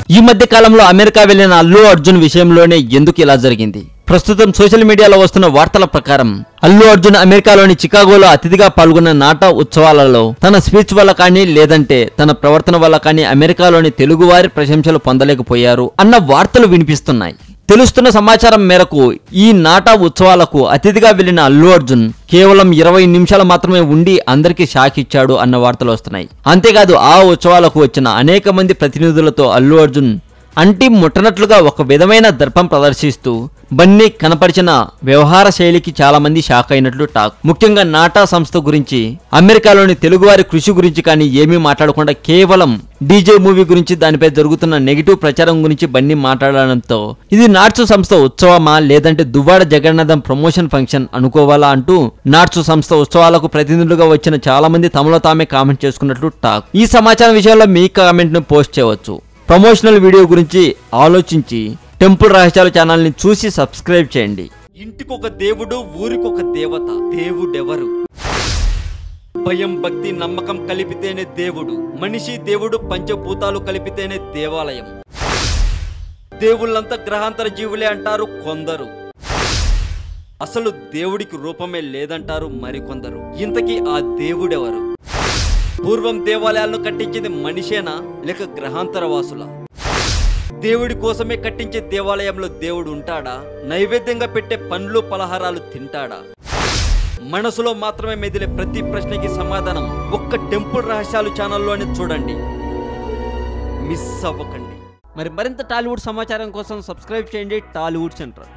ఈ మధ్య కాలంలో అమెరికా వెళ్లిన అల్లు అర్జున్ విషయంలోనే ఎందుకు ఇలా జరిగింది? ప్రస్తుతం సోషల్ మీడియాలో వస్తున్న వార్తల ప్రకారం అల్లు అర్జున్ అమెరికాలోని చికాగోలో అతిథిగా పాల్గొన్న నాటా ఉత్సవాలలో తన స్పీచ్ వల్ల కానీ లేదంటే తన ప్రవర్తన వల్ల కానీ అమెరికాలోని తెలుగువారి ప్రశంసలు పొందలేకపోయారు అన్న వార్తలు వినిపిస్తున్నాయి. తెలుస్తున్న సమాచారం మేరకు ఈ నాటా ఉత్సవాలకు అతిథిగా వెళ్లిన అల్లు అర్జున్ కేవలం 20 నిమిషాలు మాత్రమే ఉండి అందరికీ షాక్ ఇచ్చాడు అన్న వార్తలు వస్తున్నాయి. అంతేకాదు ఆ ఉత్సవాలకు వచ్చిన అనేక మంది ప్రతినిధులతో అల్లు అర్జున్ అంటి ముట్టనట్లుగా ఒక విధమైన దర్పం ప్రదర్శిస్తూ బన్నీ కనపరిచిన వ్యవహార శైలికి చాలా మంది షాక్ అయినట్లు టాక్. ముఖ్యంగా నాటా సంస్థ గురించి, అమెరికాలోని తెలుగువారి కృషి గురించి కానీ ఏమీ మాట్లాడకుండా కేవలం డీజే మూవీ గురించి, దానిపై జరుగుతున్న నెగిటివ్ ప్రచారం గురించి బన్నీ మాట్లాడడంతో ఇది నాట్సు సంస్థ ఉత్సవమా లేదంటే దువ్వాడ జగన్నాథం ప్రమోషన్ ఫంక్షన్ అనుకోవాలా అంటూ నాట్సు సంస్థ ఉత్సవాలకు ప్రతినిధులుగా వచ్చిన చాలా మంది తమలో తామే కామెంట్ చేసుకున్నట్లు టాక్. ఈ సమాచారం విషయంలో మీ కామెంట్ ను పోస్ట్ చేయవచ్చు. ప్రమోషనల్ వీడియో గురించి ఆలోచించి టెంపుల్ రహస్యాలు ఛానల్ని చూసి సబ్స్క్రైబ్ చేయండి. ఇంటికొక దేవుడు, ఊరికొక దేవత. దేవుడెవరు? భయం, భక్తి, నమ్మకం కలిపితేనే దేవుడు. మనిషి దేవుడు, పంచభూతాలు కలిపితేనే దేవాలయం. దేవుళ్ళంతా గ్రహాంతర జీవులే అంటారు కొందరు. అసలు దేవుడికి రూపమే లేదంటారు మరికొందరు. ఇంతకీ ఆ దేవుడెవరు? పూర్వం దేవాలయాలను కట్టించింది మనిషేనా లేక గ్రహాంతర వాసులా? దేవుడి కోసమే కట్టించే దేవాలయంలో దేవుడు ఉంటాడా? నైవేద్యంగా పెట్టే పండ్లు పలహారాలు తింటాడా? మనసులో మాత్రమే మెదిలే ప్రతి ప్రశ్నకి సమాధానం ఒక్క టెంపుల్ రహస్యాలు ఛానల్లోనే చూడండి. మిస్ అవ్వకండి. మరింత టాలీవుడ్ సమాచారం కోసం సబ్స్క్రైబ్ చేయండి టాలీవుడ్ సెంటర్.